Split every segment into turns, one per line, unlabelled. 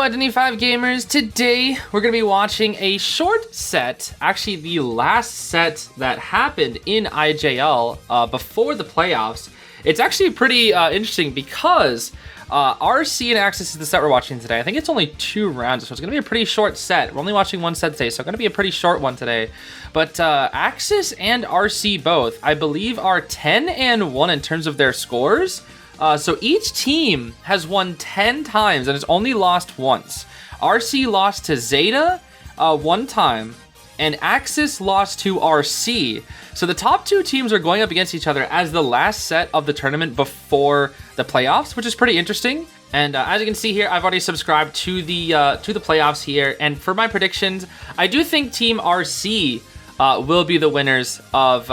Identity 5 gamers, today we're going to be watching a short set, actually the last set that happened in IJL before the playoffs. It's actually pretty interesting because RC and AXIZ is the set we're watching today. I think it's only 2 rounds, so it's going to be a pretty short set. We're only watching 1 set today, so it's going to be a pretty short one today. But AXIZ and RC both, I believe, are 10-1 in terms of their scores. So each team has won 10 times and has only lost once. RC lost to Zeta 1 time, and AXIZ lost to RC. So the top 2 teams are going up against each other as the last set of the tournament before the playoffs, which is pretty interesting. And as you can see here, I've already subscribed to the playoffs here. And for my predictions, I do think Team RC will be the winners of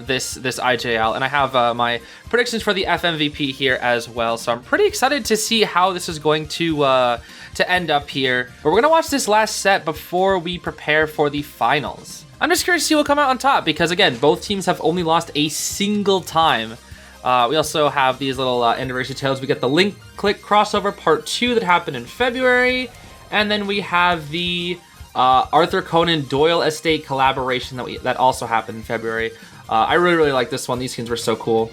this IJL, and I have my predictions for the FMVP here as well. So I'm pretty excited to see how this is going to end up here. But we're gonna watch this last set before we prepare for the finals. I'm just curious to see what will come out on top because again, both teams have only lost a single time. We also have these little anniversary tales. We get the Link Click crossover part 2 that happened in February, and then we have the Arthur Conan Doyle Estate collaboration that also happened in February. I really like this one. These skins were so cool.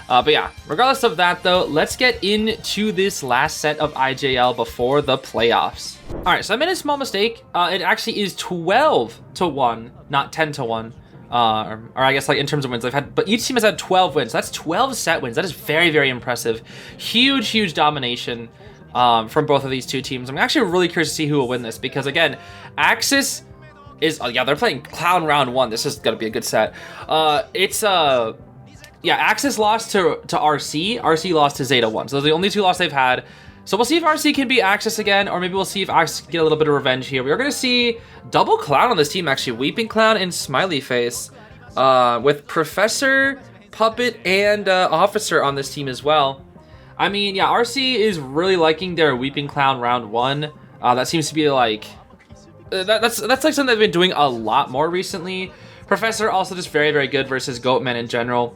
But yeah, regardless of that though, let's get into this last set of IJL before the playoffs. All right, so I made a small mistake. It actually is 12-1, not 10-1. Or I guess like in terms of wins, but each team has had 12 wins. That's 12 set wins. That is very impressive. Huge domination from both of these 2 teams. I'm actually really curious to see who will win this because again, AXIZ is they're playing Clown round 1. This is gonna be a good set. AXIZ lost to RC. RC lost to Zeta 1. So those are the only 2 losses they've had. So we'll see if RC can beat AXIZ again, or maybe we'll see if AXIZ can get a little bit of revenge here. We are gonna see double Clown on this team actually, Weeping Clown and Smiley Face, with Professor, Puppet, and Officer on this team as well. I mean, yeah, RC is really liking their Weeping Clown round 1. That seems to be like that's like something they've been doing a lot more recently. Professor also just very good versus Goatman in general.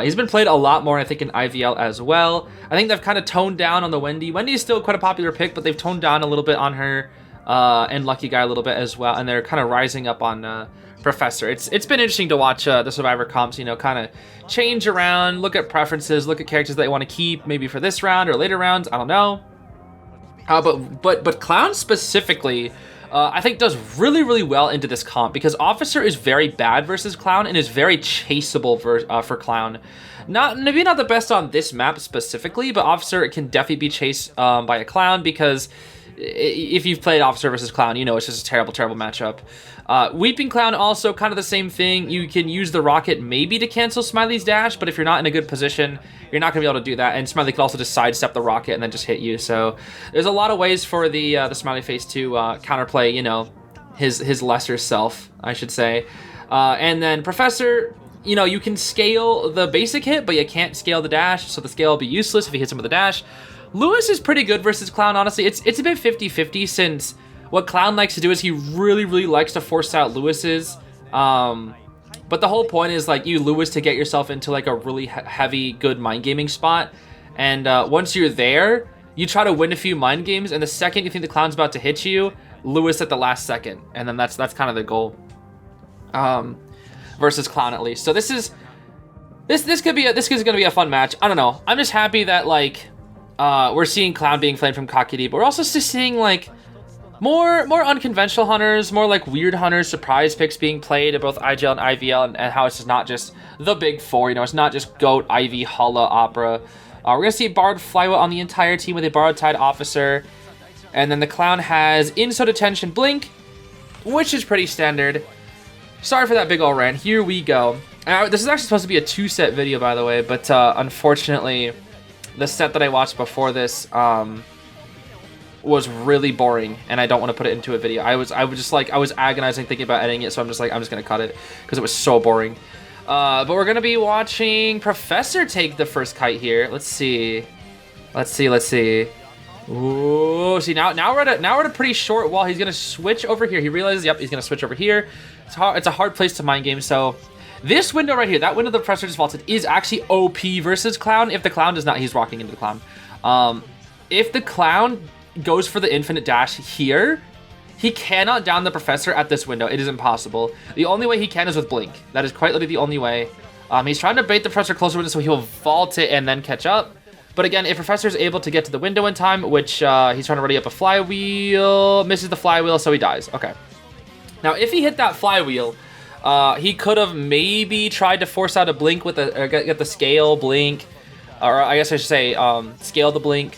He's been played a lot more, I think, in IVL as well. I think they've kind of toned down on the Wendy. Wendy is still quite a popular pick, but they've toned down a little bit on her and Lucky Guy a little bit as well, and they're kind of rising up on Professor. It's been interesting to watch the Survivor comps, you know, kind of change around, look at preferences, look at characters that they want to keep maybe for this round or later rounds. I don't know. But Clown specifically, I think does really well into this comp because Officer is very bad versus Clown and is very chaseable for Clown. Maybe not the best on this map specifically, but Officer can definitely be chased by a Clown because if you've played Officer versus Clown, you know it's just a terrible matchup. Weeping Clown also kind of the same thing. You can use the rocket maybe to cancel Smiley's dash, but if you're not in a good position, you're not gonna be able to do that. And Smiley can also just sidestep the rocket and then just hit you. So there's a lot of ways for the Smiley Face to counterplay, you know, his lesser self, I should say. And then Professor, you know, you can scale the basic hit, but you can't scale the dash, so the scale will be useless if he hits him with a dash. Lewis is pretty good versus Clown, honestly. It's a bit 50-50 since what Clown likes to do is he really likes to force out Lewis's. But the whole point is like you Lewis to get yourself into like a really heavy, good mind gaming spot. And once you're there, you try to win a few mind games. And the second you think the Clown's about to hit you, Lewis at the last second. And then that's kind of the goal. Versus Clown at least. So this is gonna be a fun match. I don't know. I'm just happy that like we're seeing Clown being flamed from Kakiri, but we're also just seeing like more unconventional hunters, more like weird hunters, surprise picks being played at both IGL and IVL, and how it's just not just the big 4, you know, it's not just Goat, Ivy, Hala, Opera. We're gonna see Borrowed Flywheel on the entire team with a Borrowed Tide Officer, and then the Clown has Inso Detention Blink, which is pretty standard. Sorry for that big ol' rant, here we go. This is actually supposed to be a 2-set video, by the way, but unfortunately, the set that I watched before this, was really boring, and I don't want to put it into a video. I was agonizing thinking about editing it, so I'm just gonna cut it because it was so boring. But we're gonna be watching Professor take the first kite here. Let's see. Ooh, see now we're at a pretty short wall. He's gonna switch over here. He realizes, yep, he's gonna switch over here. It's a hard place to mind game. So this window right here, that window the Professor just vaulted, is actually OP versus Clown. If the Clown does not, he's rocking into the Clown. If the Clown goes for the infinite dash here, he cannot down the professor at this window. It is impossible. The only way he can is with blink. That is quite literally the only way. He's trying to bait the professor closer window so he'll vault it and then catch up. But again, if professor is able to get to the window in time, which he's trying to ready up a flywheel, misses the flywheel, so he dies. Okay. Now, if he hit that flywheel, he could have maybe tried to force out a blink with get the scale blink, or I guess I should say scale the blink,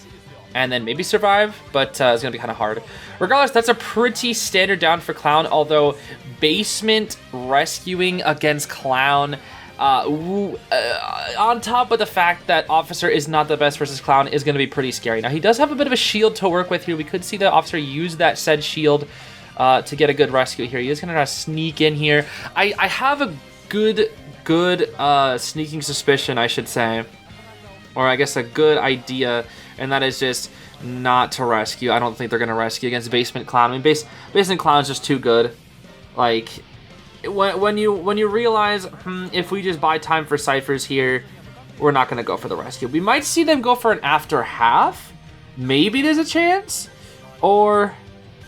and then maybe survive, but it's going to be kind of hard. Regardless, that's a pretty standard down for Clown, although basement rescuing against Clown, on top of the fact that Officer is not the best versus Clown, is going to be pretty scary. Now, he does have a bit of a shield to work with here. We could see the Officer use that said shield to get a good rescue here. He is going to try to sneak in here. I have a good sneaking suspicion, I should say, or I guess a good idea, and that is just not to rescue. I don't think they're going to rescue against Basement Clown. I mean, Basement Clown is just too good. Like, when you realize, if we just buy time for ciphers here, we're not going to go for the rescue. We might see them go for an after half. Maybe there's a chance, or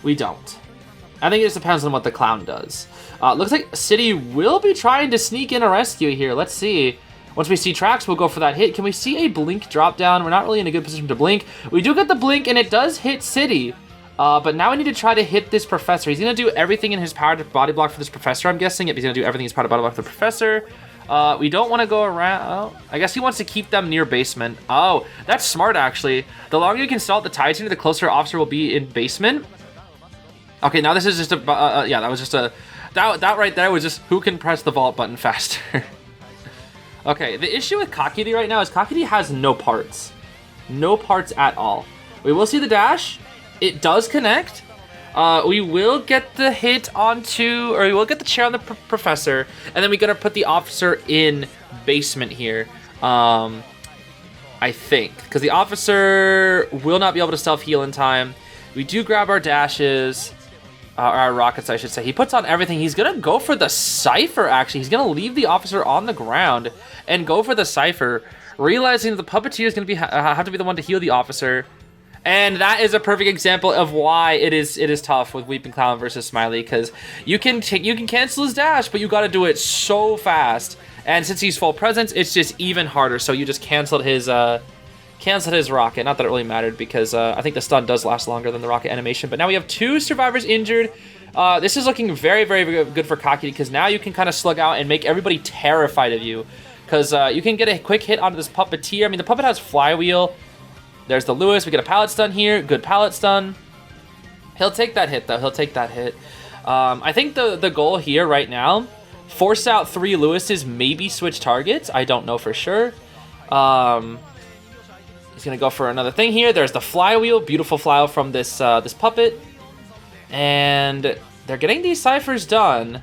we don't. I think it just depends on what the Clown does. Looks like City will be trying to sneak in a rescue here. Let's see. Once we see tracks, we'll go for that hit. Can we see a blink drop down? We're not really in a good position to blink. We do get the blink, and it does hit City. But now we need to try to hit this professor. He's going to do everything in his power to body block for this professor, I'm guessing. Yep, he's going to do everything in his power to body block for the professor. We don't want to go around. Oh, I guess he wants to keep them near basement. Oh, that's smart, actually. The longer you can stall the Titan, the closer Officer will be in basement. Okay, now this is just a... yeah, that was just a... That right there was just who can press the vault button faster. Okay, the issue with Kakiri right now is Kakiri has no parts. No parts at all. We will see the dash. It does connect. We will get the hit onto, or we will get the chair on the professor, and then we're gonna put the Officer in basement here. I think, because the Officer will not be able to self-heal in time. We do grab our dashes, our rockets, I should say. He puts on everything. He's gonna go for the Cypher, actually. He's gonna leave the Officer on the ground and go for the Cypher, realizing that the Puppeteer is gonna be have to be the one to heal the Officer. And that is a perfect example of why it is tough with Weeping Clown versus Smiley, because you can cancel his dash, but you got to do it so fast. And since he's full presence, it's just even harder. So you just canceled his rocket. Not that it really mattered, because I think the stun does last longer than the rocket animation. But now we have 2 survivors injured. This is looking very, very good for Kakiri, because now you can kind of slug out and make everybody terrified of you, because you can get a quick hit onto this Puppeteer. I mean, the puppet has flywheel. There's the Lewis. We get a pallet stun here. Good pallet stun. He'll take that hit, though. He'll take that hit. I think the goal here right now, force out 3 Lewises, maybe switch targets. I don't know for sure. He's going to go for another thing here. There's the flywheel. Beautiful flywheel from this this puppet. And they're getting these ciphers done.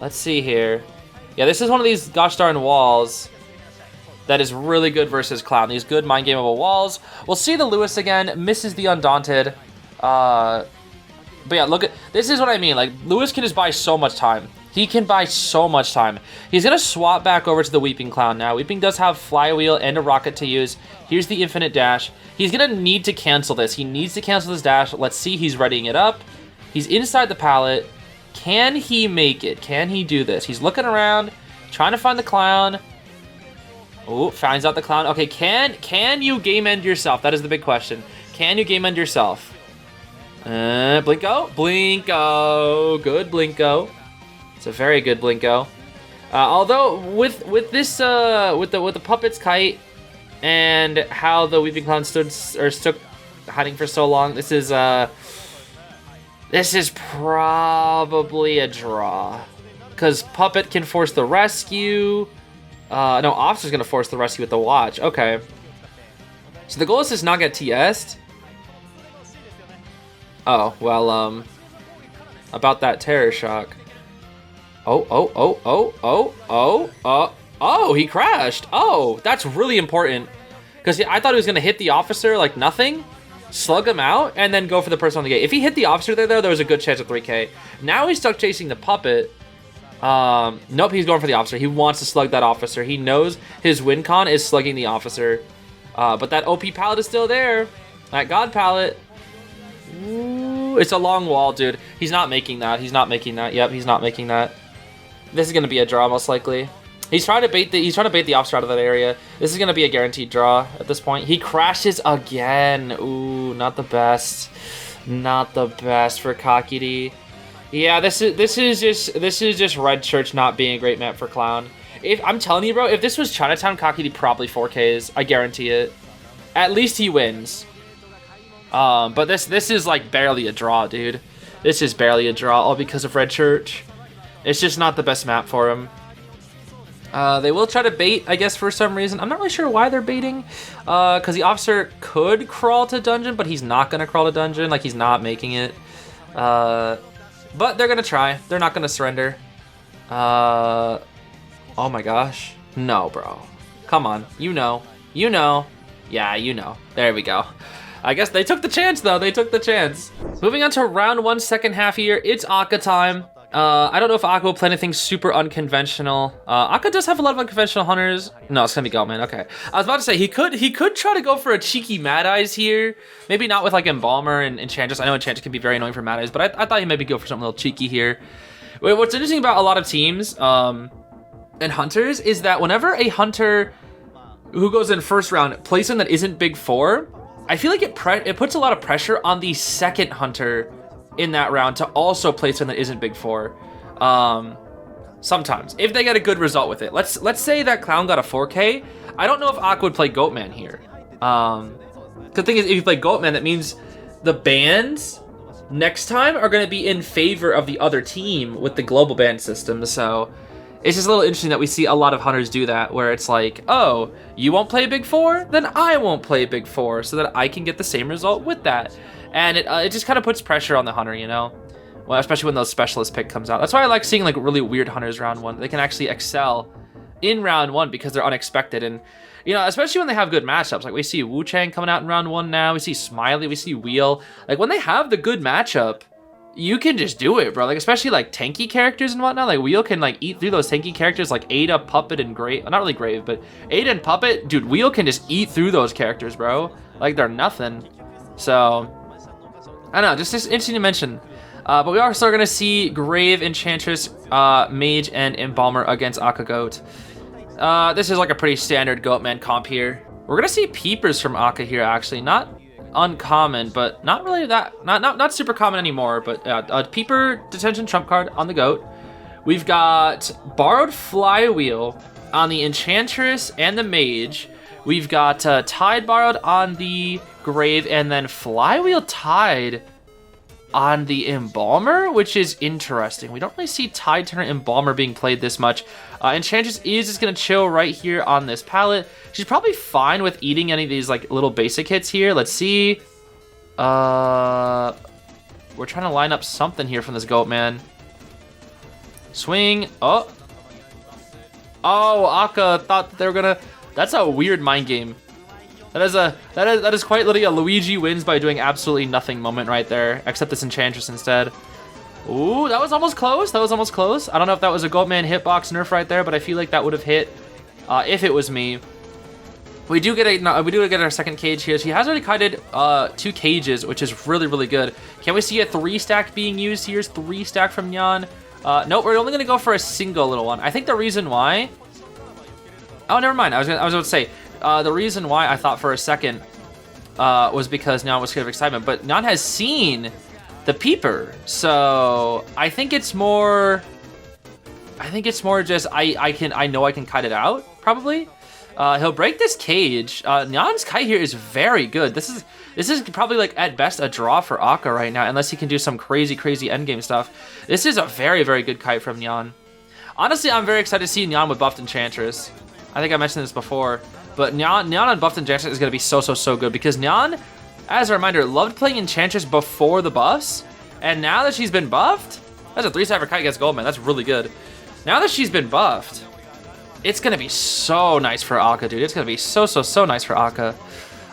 Let's see here. Yeah, this is one of these gosh darn walls that is really good versus Clown. These good mind gameable walls. We'll see the Lewis again. Misses the Undaunted. But yeah, look at... This is what I mean. Like, Lewis can just buy so much time. He can buy so much time. He's going to swap back over to the Weeping Clown now. Weeping does have flywheel and a rocket to use. Here's the infinite dash. He's going to need to cancel this. He needs to cancel this dash. Let's see. He's readying it up. He's inside the pallet. Can he make it? Can he do this? He's looking around, trying to find the Clown. Oh, finds out the Clown. Okay, can you game end yourself? That is the big question. Can you game end yourself? Blinko? Blinko. Good Blinko. It's a very good Blinko. Although with this with the puppet's kite and how the Weeping Clown stood hiding for so long, this is probably a draw, because puppet can force the rescue. No, Officer's gonna force the rescue with the watch. Okay. So the goal is to not get TS'd. Oh, well, about that terror shock. Oh, he crashed. Oh, that's really important. Because I thought he was gonna hit the Officer like nothing, slug him out, and then go for the person on the gate. If he hit the Officer there, though, there was a good chance of 3K. Now he's stuck chasing the puppet. Nope, he's going for the Officer. He wants to slug that Officer. He knows his win con is slugging the Officer. But that OP pallet is still there. That God pallet. Ooh, it's a long wall, dude. He's not making that. He's not making that. Yep, he's not making that. This is gonna be a draw, most likely. He's trying to bait the Lobster out of that area. This is gonna be a guaranteed draw at this point. He crashes again. Ooh, not the best. Not the best for Kakiri. Yeah, this is just Red Church not being a great map for Clown. If I'm telling you, bro, if this was Chinatown, Kakiri probably 4Ks. I guarantee it. At least he wins. But this is like barely a draw, dude. This is barely a draw, all because of Red Church. It's just not the best map for him. They will try to bait, I guess, for some reason. I'm not really sure why they're baiting. Because the officer could crawl to dungeon, but he's not going to crawl to dungeon. Like, he's not making it. But they're going to try. They're not going to surrender. Oh my gosh. No, bro. Come on. You know. You know. Yeah, you know. There we go. I guess they took the chance, though. They took the chance. Moving on to round 1, second half here. It's Akka time. I don't know if Akka will play anything super unconventional. Akka does have a lot of unconventional hunters. No, it's gonna be Goatman. Okay, I was about to say he could try to go for a cheeky Mad Eyes here. Maybe not with like Embalmer and Enchantress. I know Enchantress can be very annoying for Mad Eyes, but I thought he maybe go for something a little cheeky here. What's interesting about a lot of teams and hunters is that whenever a hunter who goes in first round plays something that isn't big 4, I feel like it puts a lot of pressure on the second hunter in that round to also play something that isn't big 4. Sometimes, if they get a good result with it. Let's say that Clown got a 4K. I don't know if Aqua would play Goatman here. The thing is, if you play Goatman, that means the bans next time are going to be in favor of the other team with the global ban system. So it's just a little interesting that we see a lot of hunters do that, where it's like, oh, you won't play big 4? Then I won't play big 4 so that I can get the same result with that. And it just kind of puts pressure on the hunter, you know? Well, especially when those specialist pick comes out. That's why I like seeing like really weird hunters round 1. They can actually excel in round 1 because they're unexpected. And, you know, especially when they have good matchups. Like we see Wu Chang coming out in round 1 now. We see Smiley, we see Guile. Like when they have the good matchup, you can just do it, bro. Like especially like tanky characters and whatnot. Like Guile can like eat through those tanky characters like Ada, Puppet, and Grave. Not really Grave, but Ada and Puppet. Dude, Guile can just eat through those characters, bro. Like they're nothing. So I don't know, just interesting to mention. But we also are going to see Grave, Enchantress, Mage, and Embalmer against Akka Goat. This is like a pretty standard Goatman comp here. We're going to see Peepers from Akka here, actually. Not uncommon, but not really that... Not super common anymore, but a Peeper Detention trump card on the Goat. We've got Borrowed Flywheel on the Enchantress and the Mage. We've got Tide Borrowed on the Grave, and then Flywheel Tide on the Embalmer, which is interesting. We don't really see Tide Turner Embalmer being played this much. Enchantress is just going to chill right here on this palette. She's probably fine with eating any of these like little basic hits here. Let's see. We're trying to line up something here from this Goatman. Swing. Oh, Akka thought that they were gonna... That's a weird mind game. That is quite literally a Luigi wins by doing absolutely nothing moment right there, except this Enchantress instead. Ooh, that was almost close. That was almost close. I don't know if that was a Goatman hitbox nerf right there, but I feel like that would have hit if it was me. We do get our second cage here. She has already kited 2 cages, which is really, really good. Can we see a 3-stack being used here? 3-stack from Nyan. Nope, we're only gonna go for a single little one. I think the reason why... Oh, never mind. I was about to say, the reason why I thought for a second was because Nyan was scared of excitement, but Nyan has seen the Peeper, so I think it's more just I know I can kite it out probably. He'll break this cage. Nyan's kite here is very good. This is probably like at best a draw for Akka right now, unless he can do some crazy endgame stuff. This is a very, very good kite from Nyan. Honestly, I'm very excited to see Nyan with buffed Enchantress. I think I mentioned this before, but Nyan on buffed Enchantress is going to be so good because Nyan, as a reminder, loved playing Enchantress before the buffs, and now that she's been buffed, that's a 3-star for kite against Goatman. That's really good. Now that she's been buffed, it's going to be so nice for Akka, dude. It's going to be so nice for Akka.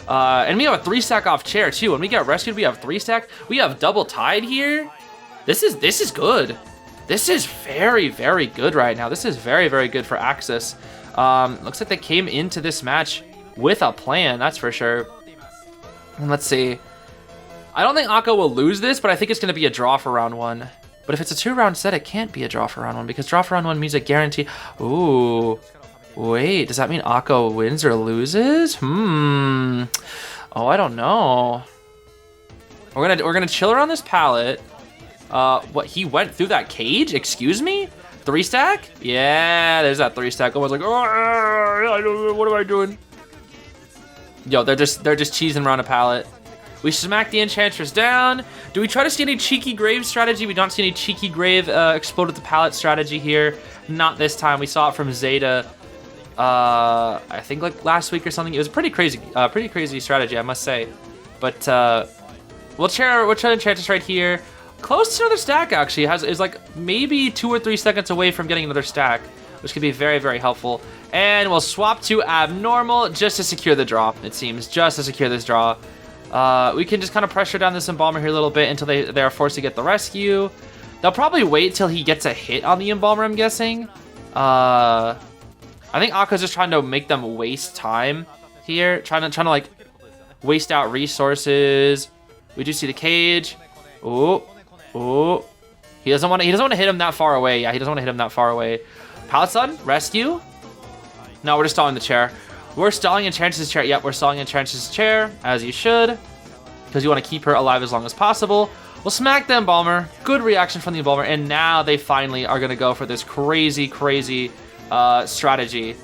And we have a 3-stack off chair, too. When we get rescued, we have 3-stack. We have double tide here. This is good. This is very, very good right now. This is very, very good for AXIZ. Looks like they came into this match with a plan, that's for sure. And let's see. I don't think Akka will lose this, but I think it's going to be a draw for round 1. But if it's a 2-round set, it can't be a draw for round 1 because draw for round 1 means a guarantee. Ooh. Wait, does that mean Akka wins or loses? Oh, I don't know. We're gonna chill around this pallet. What, he went through that cage? Excuse me? 3-stack? Yeah, there's that 3-stack. I was like, oh, I don't know, what am I doing? Yo, they're just cheesing around a pallet. We smack the Enchantress down. Do we try to see any cheeky grave strategy? We don't see any cheeky grave explode at the pallet strategy here. Not this time. We saw it from Zeta. I think like last week or something. It was a pretty crazy strategy, I must say. But we'll chair Enchantress right here. Close to another stack actually. Is like maybe 2 or 3 seconds away from getting another stack, which could be very, very helpful. And we'll swap to Abnormal just to secure the draw. It seems just to secure this draw. We can just kind of pressure down this Embalmer here a little bit until they are forced to get the rescue. They'll probably wait till he gets a hit on the Embalmer, I'm guessing. I think Akka's just trying to make them waste time here. Trying to like waste out resources. We do see the cage. Ooh. He doesn't want to hit him that far away. Yeah, he doesn't want to hit him that far away. Pallet Sun, rescue. No, we're just stalling the chair. We're stalling Enchantress' chair. Yep, we're stalling Enchantress' chair, as you should. Because you want to keep her alive as long as possible. We'll smack the Embalmer. Good reaction from the Embalmer. And now they finally are going to go for this crazy strategy.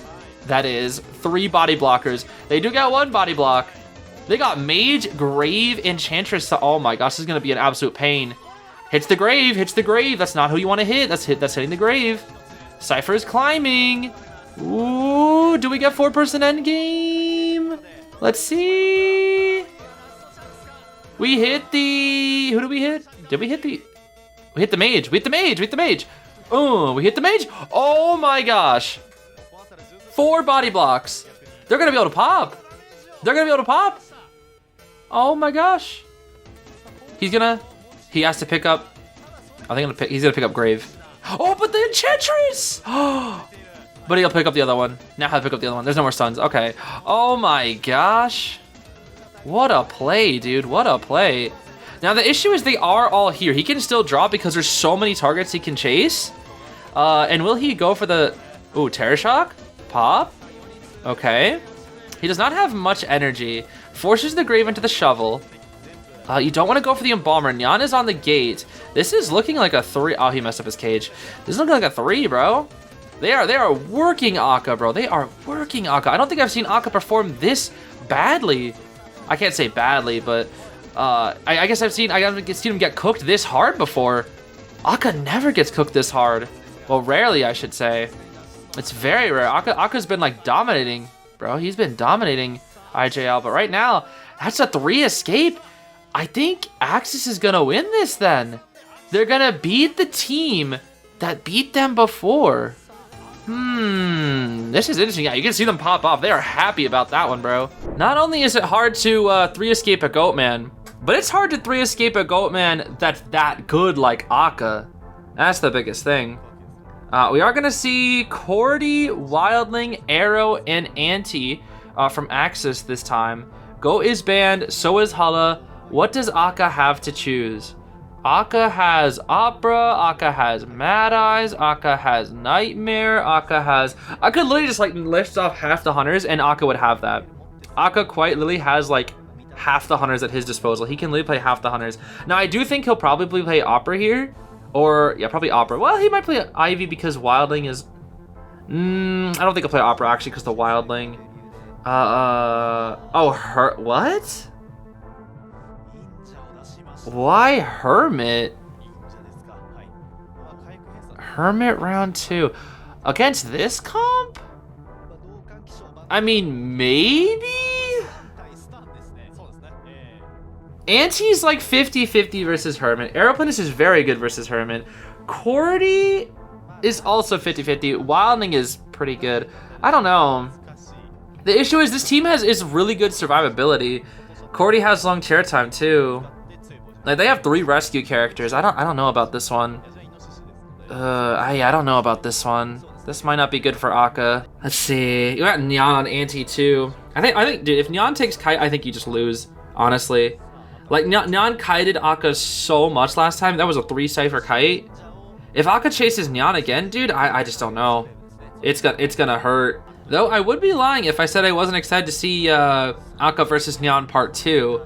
That is 3 body blockers. They do get 1 body block. They got Mage, Grave, Enchantress. Oh my gosh, this is going to be an absolute pain. Hits the grave. That's not who you want to hit. That's hitting the grave. Cypher is climbing. Ooh, do we get 4-person endgame? Let's see. We hit the... Who do we hit? Did we hit the... We hit the mage. We hit the mage. Oh, we hit the mage. Oh my gosh. 4 body blocks. They're going to be able to pop. Oh my gosh. He has to pick up... I think he's going to pick up Grave. Oh, but the Enchantress! But he'll pick up the other one. Now he'll pick up the other one. There's no more stuns. Okay. Oh my gosh. What a play, dude. What a play. Now the issue is they are all here. He can still draw because there's so many targets he can chase. And will he go for the... Ooh, Terror Shock? Pop? Okay. He does not have much energy. Forces the Grave into the shovel. You don't want to go for the Embalmer. Nyan is on the gate. This is looking like a 3. Oh, he messed up his cage. This is looking like a 3, bro. They are working Akka, bro. They are working Akka. I don't think I've seen Akka perform this badly. I can't say badly, but I guess I haven't seen him get cooked this hard before. Akka never gets cooked this hard. Well, rarely, I should say. It's very rare. Akka's been like dominating, bro. He's been dominating IJL, but right now, that's a 3 escape. I think AXIZ is gonna win this then. They're gonna beat the team that beat them before. This is interesting. Yeah, you can see them pop off. They are happy about that one, bro. Not only is it hard to 3 escape a Goatman, but it's hard to 3 escape a Goatman that's that good like Akka. That's the biggest thing. We are gonna see Cordy, Wildling, Arrow, and Anti from AXIZ this time. Goat is banned, so is Hala. What does Akka have to choose? Akka has Opera, Akka has Mad Eyes, Akka has Nightmare, I could literally just like lift off half the hunters and Akka would have that. Akka quite literally has like half the hunters at his disposal. He can literally play half the hunters. Now I do think he'll probably play Opera here. Or, yeah, probably Opera. Well, he might play Ivy because Wildling is... I don't think he'll play Opera actually because the Wildling. What? Why Hermit? Hermit round 2. Against this comp? I mean, maybe? Anti's like 50-50 versus Hermit. Aeroplanist is very good versus Hermit. Cordy is also 50-50. Wildling is pretty good. I don't know. The issue is this team is really good survivability. Cordy has long chair time too. Like they have 3 rescue characters. I don't know about this one. I don't know about this one. This might not be good for Akka. Let's see. You got Nyan on Anti too. I think dude, if Nyan takes Kite, I think you just lose, honestly. Like, Nyan kited Akka so much last time. That was a 3 Cypher kite. If Akka chases Nyan again, dude, I just don't know. It's gonna hurt. Though I would be lying if I said I wasn't excited to see Akka versus Nyan Part 2.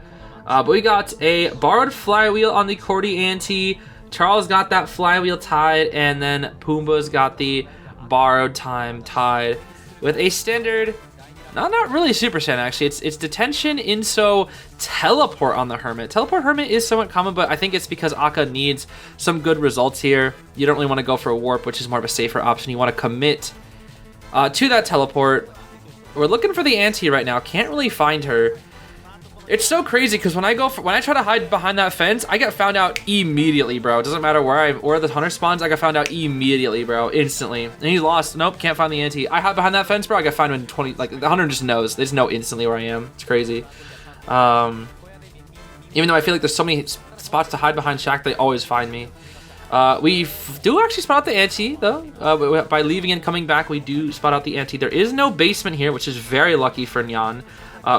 But we got a borrowed flywheel on the Cordy ante. Charles got that flywheel tied, and then Pumbaa's got the borrowed time tied with a standard. Not really super stand actually. It's detention, inso, teleport on the Hermit. Teleport Hermit is somewhat common, but I think it's because Akka needs some good results here. You don't really want to go for a warp, which is more of a safer option. You want to commit to that teleport. We're looking for the ante right now. Can't really find her. It's so crazy because when I try to hide behind that fence, I get found out immediately, bro. It doesn't matter where the hunter spawns, I get found out immediately, bro, instantly. And he's lost. Nope, can't find the ante. I hide behind that fence, bro. I get found in 20. Like the hunter just knows. They just know instantly where I am. It's crazy. Even though I feel like there's so many spots to hide behind Shaq, they always find me. We do actually spot out the ante though. By leaving and coming back, we do spot out the ante. There is no basement here, which is very lucky for Nyan.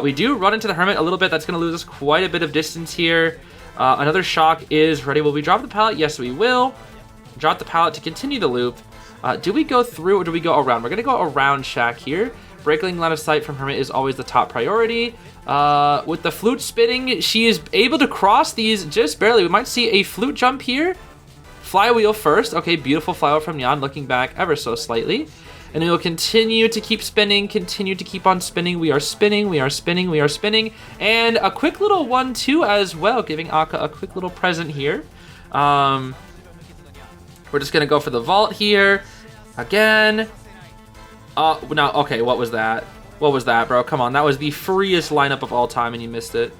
We do run into the Hermit a little bit. That's going to lose us quite a bit of distance here. Another shock is ready. Will we drop the pallet? Yes, we will. Drop the pallet to continue the loop. Do we go through or do we go around? We're going to go around Shaq here. Breaking line of sight from Hermit is always the top priority. With the flute spinning, she is able to cross these just barely. We might see a flute jump here. Flywheel first. Okay, beautiful flywheel from Nyan, looking back ever so slightly. And we will continue to keep spinning, continue to keep on spinning. We are spinning, we are spinning, we are spinning. And a quick little 1-2 as well, giving Akka a quick little present here. We're just going to go for the vault here. Again. No, okay, what was that? What was that, bro? Come on, that was the freest lineup of all time and you missed it.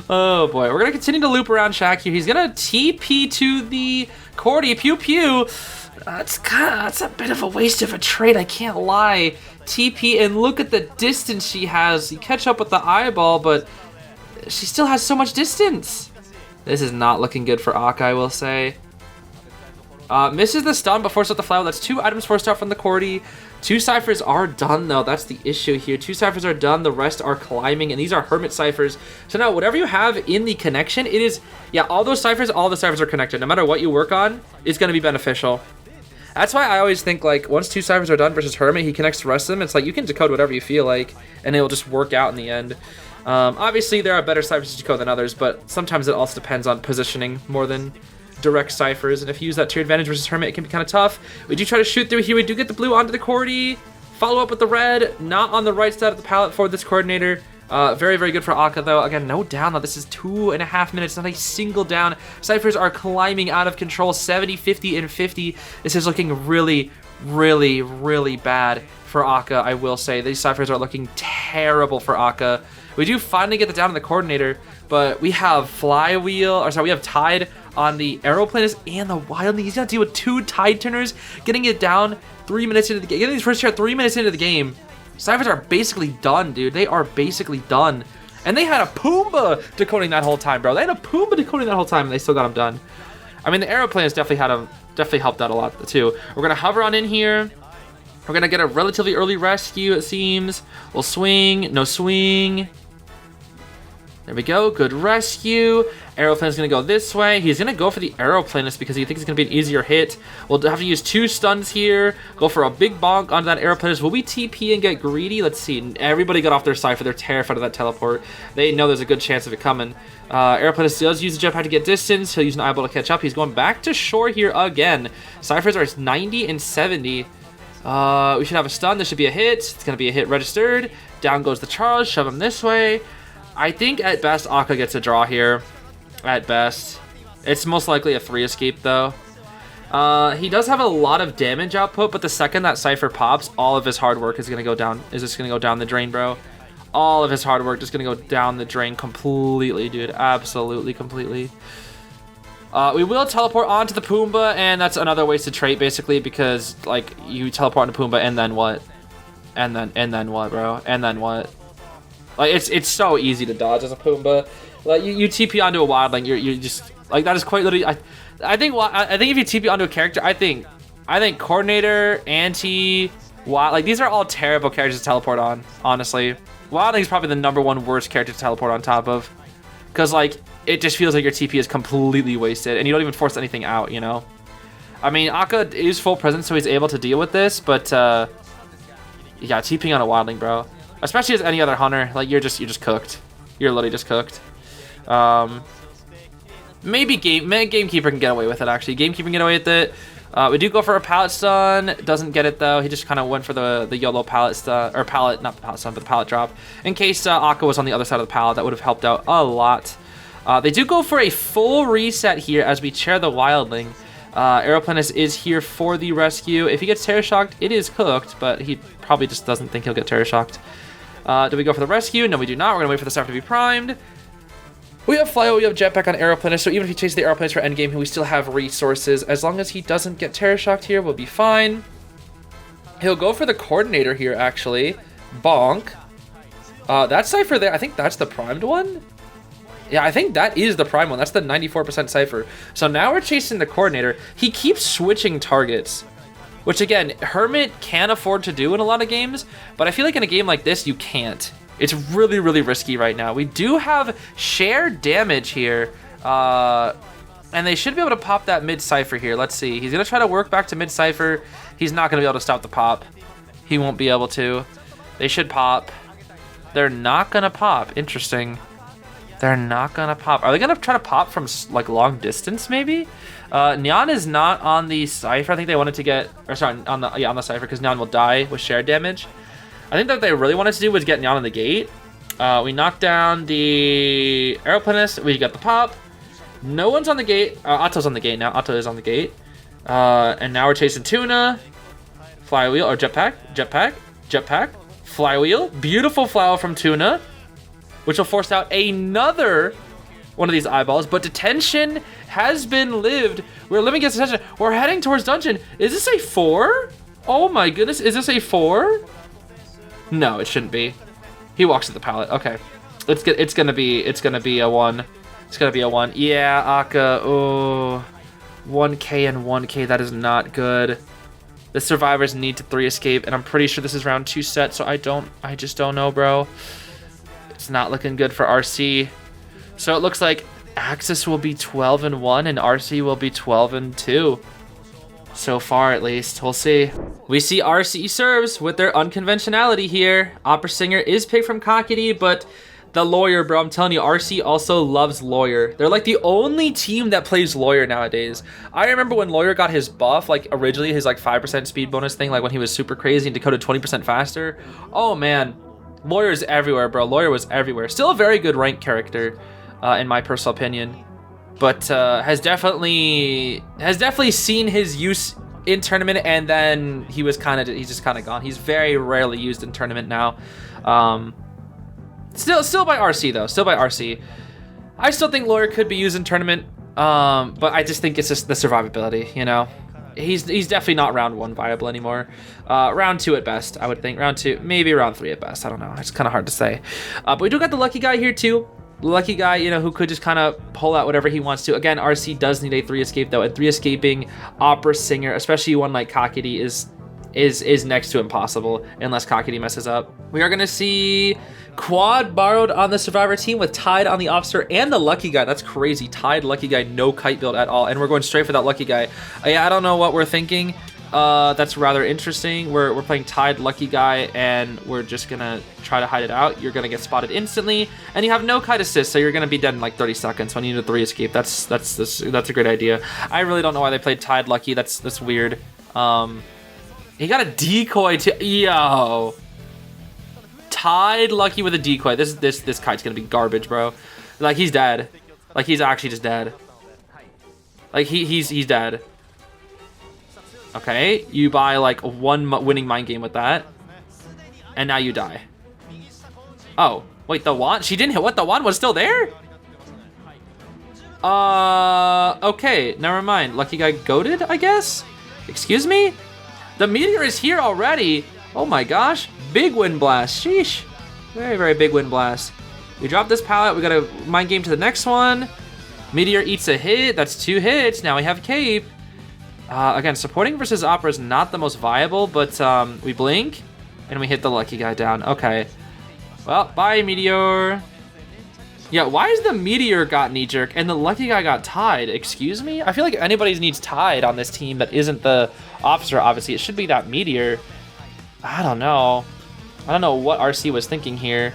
Oh boy, we're going to continue to loop around Shaq here. He's going to TP to the Cordy. Pew pew. That's a bit of a waste of a trade, I can't lie. TP, and look at the distance she has. You catch up with the eyeball, but she still has so much distance. This is not looking good for Akka, I will say. Misses the stun before start the flower. That's 2 items forced out from the Cordy. 2 ciphers are done, though. That's the issue here. 2 ciphers are done. The rest are climbing, and these are Hermit ciphers. So now, whatever you have in the connection, it is... Yeah, all the ciphers are connected. No matter what you work on, it's going to be beneficial. That's why I always think, like, once 2 ciphers are done versus Hermit, he connects the rest of them. It's like, you can decode whatever you feel like, and it will just work out in the end. Obviously, there are better ciphers to decode than others, but sometimes it also depends on positioning more than direct ciphers. And if you use that to your advantage versus Hermit, it can be kind of tough. We do try to shoot through here. We do get the blue onto the Cordy. Follow up with the red. Not on the right side of the palette for this coordinator. Very, very good for Akka, though. Again, no down, though. This is 2.5 minutes, not a single down. Ciphers are climbing out of control, 70, 50, and 50. This is looking really, really, really bad for Akka, I will say. These ciphers are looking terrible for Akka. We do finally get the down on the coordinator, but we have we have Tide on the Aeroplanist and the Wild. He's gonna deal with 2 Tide Turners, getting it down 3 minutes into the game. Getting his first shot 3 minutes into the game. Ciphers are basically done, dude. They are basically done. And they had a Pumbaa decoding that whole time, bro. They had a Pumbaa decoding that whole time, and they still got him done. I mean, the Aeroplanist definitely helped out a lot, too. We're going to hover on in here. We're going to get a relatively early rescue, it seems. We'll swing. No swing. There we go. Good rescue. Aeroplanist going to go this way. He's going to go for the Aeroplanist because he thinks it's going to be an easier hit. We'll have to use 2 stuns here. Go for a big bonk onto that Aeroplanist. Will we TP and get greedy? Let's see. Everybody got off their cipher. They're terrified of that teleport. They know there's a good chance of it coming. Aeroplanist does use the jetpack to get distance. He'll use an eyeball to catch up. He's going back to shore here again. Ciphers are 90 and 70. We should have a stun. This should be a hit. It's going to be a hit registered. Down goes the Charles. Shove him this way. I think at best Akka gets a draw here. At best. It's most likely a 3 escape though. He does have a lot of damage output, but the second that Cypher pops, all of his hard work is gonna go down. Is just gonna go down the drain, bro. All of his hard work just gonna go down the drain completely, dude. Absolutely, completely. We will teleport onto the Pumbaa, and that's another wasted trait basically because like you teleport onto Pumbaa and then what? And then what, bro? And then what? Like it's so easy to dodge as a Pumbaa. Like you TP onto a wildling, you're just like that is quite literally. I think if you TP onto a character, I think coordinator, anti, wild, like these are all terrible characters to teleport on. Honestly, Wildling's probably the #1 worst character to teleport on top of. Because, like, it just feels like your TP is completely wasted, and you don't even force anything out, you know? I mean, Akka is full presence, so he's able to deal with this, but, yeah, TPing on a Wildling, bro. Especially as any other hunter, like, you're just cooked. You're literally just cooked. Maybe Gamekeeper can get away with it, actually. Gamekeeper can get away with it. We do go for a pallet stun. Doesn't get it, though. He just kind of went for the YOLO pallet stun. Or pallet, not the pallet stun, but the pallet drop. In case Akka was on the other side of the pallet, that would have helped out a lot. They do go for a full reset here as we chair the Wildling. Aeroplanus is here for the rescue. If he gets Terror Shocked, it is cooked, but he probably just doesn't think he'll get Terror Shocked. Do we go for the rescue? No, we do not. We're going to wait for the staff to be primed. We have Flywheel, we have Jetpack on Aeroplanus, so even if he chases the Aeroplanus for endgame, we still have resources. As long as he doesn't get Terror Shocked here, we'll be fine. He'll go for the Coordinator here, actually. Bonk. That Cypher there, I think that's the primed one? Yeah, I think that is the prime one. That's the 94% Cypher. So now we're chasing the Coordinator. He keeps switching targets, which again, Hermit can afford to do in a lot of games, but I feel like in a game like this, you can't. It's really, really risky right now. We do have shared damage here, and they should be able to pop that mid-Cypher here. Let's see. He's going to try to work back to mid-Cypher. He's not going to be able to stop the pop. He won't be able to. They should pop. They're not going to pop. Interesting. They're not going to pop. Are they going to try to pop from, like, long distance, maybe? Nyan is not on the Cypher. I think they wanted to get... Or sorry, on the Cypher, because Nyan will die with shared damage. I think that what they really wanted to do was get Nyan on the gate. We knocked down the Aeroplanus. We got the pop. No one's on the gate. Otto's on the gate now. Otto is on the gate. And now we're chasing Tuna. Flywheel or Jetpack. Jetpack. Flywheel. Beautiful flower from Tuna, which will force out another one of these eyeballs. But detention has been lived. We're living against detention. We're heading towards dungeon. Is this a 4? Oh my goodness. Is this a 4? No, it shouldn't be. He walks to the pallet. Okay. It's gonna be a 1. It's gonna be a 1. Yeah, Akka. Oh, 1K and 1K. That is not good. The survivors need to 3 escape, and I'm pretty sure this is round 2 set, so I just don't know, bro. It's not looking good for RC. So it looks like AXIZ will be 12-1 and RC will be 12-2. So far, at least. We'll see. We see RC serves with their unconventionality here. Opera Singer is picked from Cockity, but the Lawyer, bro, I'm telling you, RC also loves Lawyer. They're like the only team that plays Lawyer nowadays. I remember when Lawyer got his buff, like originally his like 5% speed bonus thing, like when he was super crazy and decoded 20% faster. Oh man, Lawyer's everywhere, bro. Lawyer was everywhere. Still a very good ranked character, in my personal opinion. But has definitely seen his use in tournament, and then he's just kind of gone. He's very rarely used in tournament now. Still by RC though. Still by RC. I still think Lawyer could be used in tournament, but I just think it's just the survivability. You know, he's definitely not round 1 viable anymore. Round 2 at best, I would think. Round 2, maybe round 3 at best. I don't know. It's kind of hard to say. But we do got the lucky guy here too. Lucky guy, you know, who could just kind of pull out whatever he wants to. Again, RC does need a 3 escape though, and 3 escaping Opera Singer, especially one like Cockity, is next to impossible unless Cockity messes up. We are gonna see Quad borrowed on the Survivor team with Tide on the Officer and the Lucky Guy. That's crazy. Tide, Lucky Guy, no kite build at all, and we're going straight for that Lucky Guy. Yeah, I don't know what we're thinking. That's rather interesting. We're playing Tide, Lucky Guy, and we're just gonna try to hide it out. You're gonna get spotted instantly, and you have no kite assist, so you're gonna be dead in like 30 seconds when you need a 3 escape. That's a great idea. I really don't know why they played Tide Lucky. That's weird. He got a decoy too. Yo, Tide Lucky with a decoy. This kite's gonna be garbage, bro. Like he's dead. Like he's actually just dead. Like he's dead. Okay, you buy like 1 winning mind game with that, and now you die. Oh, wait, the wand? She didn't hit what? The wand was still there? Okay, never mind. Lucky Guy goated, I guess? Excuse me? The meteor is here already. Oh my gosh, big wind blast, sheesh. Very, very big wind blast. We drop this pallet, we got a mind game to the next one. Meteor eats a hit, that's 2 hits, now we have cape. Again, supporting versus Opera is not the most viable, but we blink and we hit the Lucky Guy down. Okay. Well, bye, Meteor. Yeah, why is the Meteor got knee-jerk and the Lucky Guy got tied? Excuse me? I feel like anybody needs tied on this team that isn't the Officer, obviously. It should be that Meteor. I don't know. I don't know what RC was thinking here.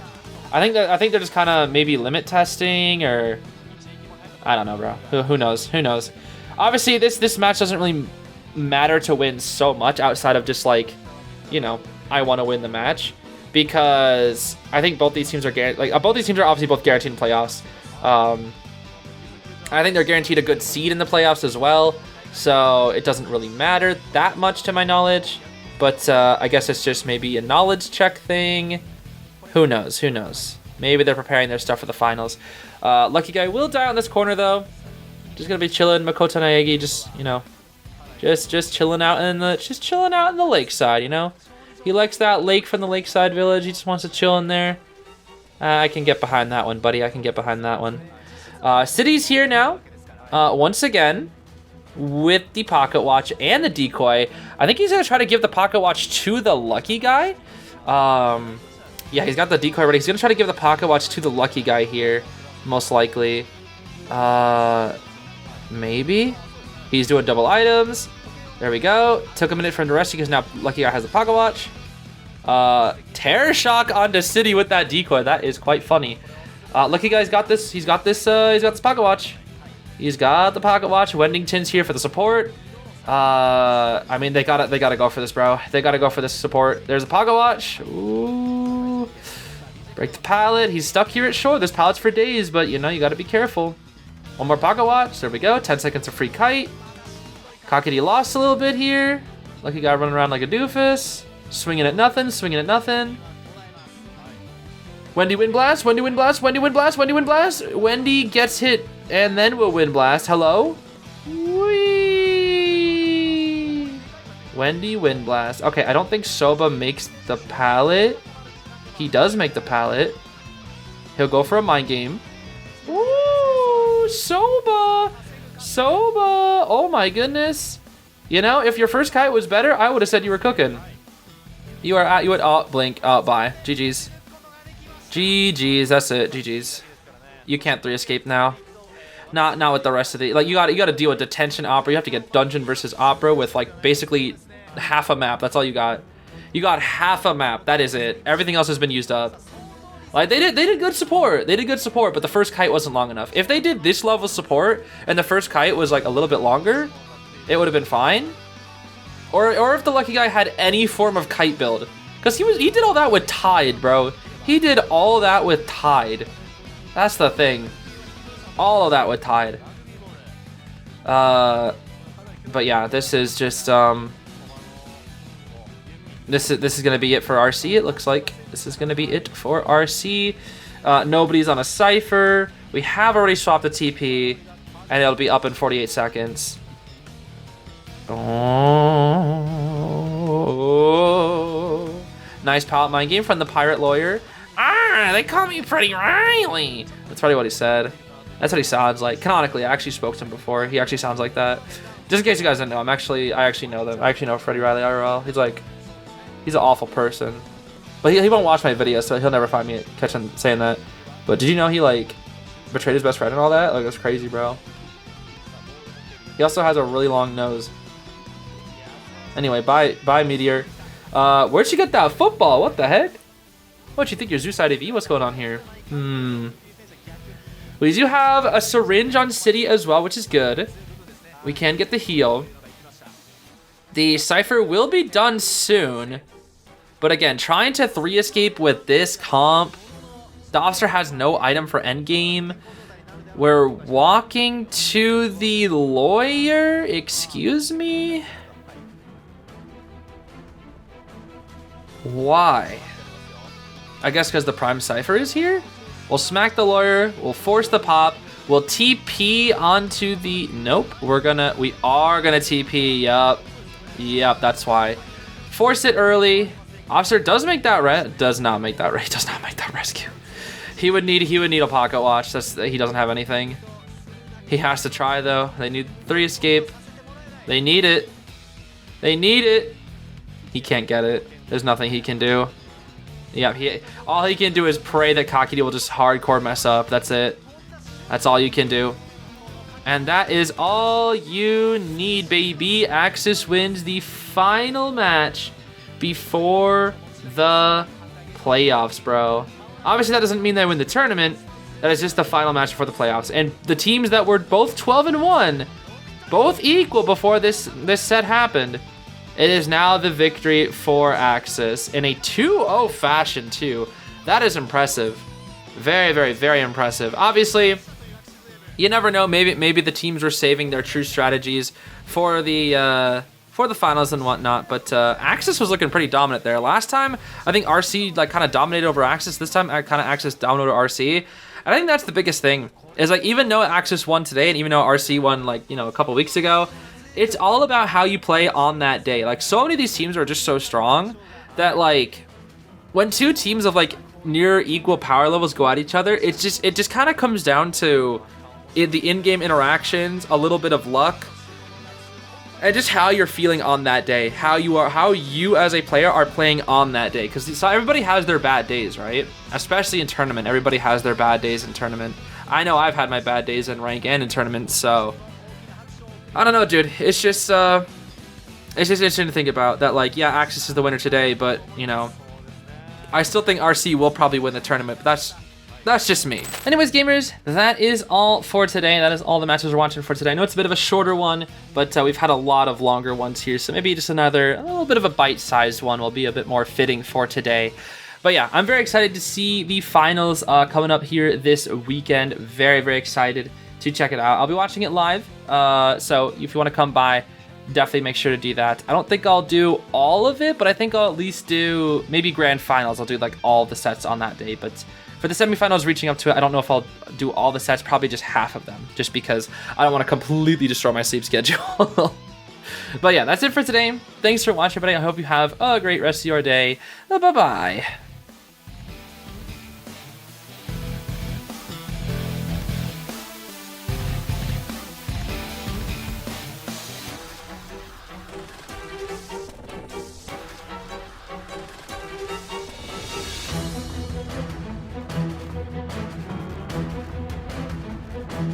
I think they're just kind of maybe limit testing, or I don't know, bro. Who knows? Who knows? Obviously, this match doesn't really matter to win so much outside of just like, you know, I want to win the match, because I think both these teams are both these teams are obviously both guaranteed in playoffs. I think they're guaranteed a good seed in the playoffs as well, so it doesn't really matter that much to my knowledge. But I guess it's just maybe a knowledge check thing. Who knows? Who knows? Maybe they're preparing their stuff for the finals. Lucky Guy will die on this corner though. Just gonna be chilling. Makoto Naegi, just, you know, just chilling out in the lakeside. You know, he likes that lake from the lakeside village. He just wants to chill in there. I can get behind that one, buddy. I can get behind that one. City's here now, once again, with the pocket watch and the decoy. I think he's gonna try to give the pocket watch to the Lucky Guy. Yeah, he's got the decoy ready. He's gonna try to give the pocket watch to the Lucky Guy here, most likely. Maybe he's doing double items. There we go. Took a minute for him to rest because now Lucky Guy has the pocket watch. Terror shock onto City with that decoy. That is quite funny. Lucky Guy's got this. He's got this pocket watch. He's got the pocket watch. Wendington's here for the support. I mean, they gotta go for this, bro. They gotta go for this support. There's a pocket watch. Ooh. Break the pallet. He's stuck here at shore. There's pallets for days, but you know, you gotta be careful. One more pocket watch. There we go. 10 seconds of free kite. Cockity lost a little bit here. Lucky Guy running around like a doofus. Swinging at nothing. Swinging at nothing. Wendy wind blast. Wendy wind blast. Wendy wind blast. Wendy wind blast. Wendy gets hit and then will wind blast. Hello? Whee! Wendy wind blast. Okay, I don't think Soba makes the pallet. He does make the pallet. He'll go for a mind game. Ooh, Soba! Soba! Oh my goodness. You know, if your first kite was better, I would have said you were cooking. You would, oh, blink, oh, bye. GG's. GG's, that's it, GG's. You can't 3 escape now. Not with the rest of the, like, you gotta deal with detention opera. You have to get dungeon versus opera with like basically half a map. That's all you got. You got half a map. That is it. Everything else has been used up. Like they did good support. They did good support, but the first kite wasn't long enough. If they did this level support and the first kite was like a little bit longer, it would have been fine. Or if the Lucky Guy had any form of kite build, because he did all that with Tide, bro. He did all that with Tide. That's the thing. All of that with Tide. But yeah, this is just this is gonna be it for RC. It looks like this is gonna be it for RC. Nobody's on a cipher. We have already swapped the TP, and it'll be up in 48 seconds. Oh, nice pallet mind game from the pirate lawyer. Ah, they call me Pretty Riley. That's probably what he said. That's what he sounds like. Canonically, I actually spoke to him before. He actually sounds like that. Just in case you guys didn't know, I actually know them. I actually know Freddie Riley IRL. He's an awful person. But he won't watch my videos, so he'll never find me catch him saying that. But did you know he like betrayed his best friend and all that? Like, that's crazy, bro. He also has a really long nose. Anyway, bye Meteor. Where'd you get that football? What the heck? What, you think you're Zeus IDV? What's going on here? We do have a syringe on City as well, which is good. We can get the heal. The Cypher will be done soon. But again, trying to 3 escape with this comp. The officer has no item for endgame. We're walking to the lawyer. Excuse me? Why? I guess because the Prime Cypher is here? We'll smack the lawyer. We'll force the pop. We'll TP onto the... Nope. We are gonna TP. Yup, that's why. Force it early. Officer does make that does not make that rescue. He would need a pocket watch. He doesn't have anything. He has to try though. They need 3 escape. They need it. He can't get it. There's nothing he can do. Yeah, all he can do is pray that Kakidi will just hardcore mess up. That's it. That's all you can do. And that is all you need, baby. AXIZ wins the final match before the playoffs, bro. Obviously, that doesn't mean they win the tournament. That is just the final match before the playoffs. And the teams that were both 12-1, both equal before this set happened, it is now the victory for AXIZ in a 2-0 fashion, too. That is impressive. Very, very, very impressive. Obviously, you never know. Maybe the teams were saving their true strategies for the finals and whatnot. But AXIZ was looking pretty dominant there. Last time, I think RC like kind of dominated over AXIZ. This time, kind of AXIZ dominated over RC. And I think that's the biggest thing. Is like even though AXIZ won today, and even though RC won like a couple weeks ago, it's all about how you play on that day. Like so many of these teams are just so strong that like when two teams of like near equal power levels go at each other, it just kind of comes down to the in-game interactions, a little bit of luck, and just how you're feeling on that day, how you as a player are playing on that day. Because everybody has their bad days, right? Especially in tournament, everybody has their bad days in tournament. I know I've had my bad days in rank and in tournament, so I don't know, dude. It's just interesting to think about that. Like, yeah, AXIZ is the winner today, but I still think RC will probably win the tournament. But that's just me. Anyways, gamers, that is all for today. That is all the matches we're watching for today. I know it's a bit of a shorter one, but we've had a lot of longer ones here, so maybe just a little bit of a bite-sized one will be a bit more fitting for today. But yeah, I'm very excited to see the finals coming up here this weekend. Very, very excited to check it out. I'll be watching it live, so if you want to come by, definitely make sure to do that. I don't think I'll do all of it, but I think I'll at least do maybe grand finals. I'll do like all the sets on that day, but for the semifinals reaching up to it, I don't know if I'll do all the sets, probably just half of them, just because I don't want to completely destroy my sleep schedule. But yeah, that's it for today. Thanks for watching, everybody. I hope you have a great rest of your day. Bye-bye.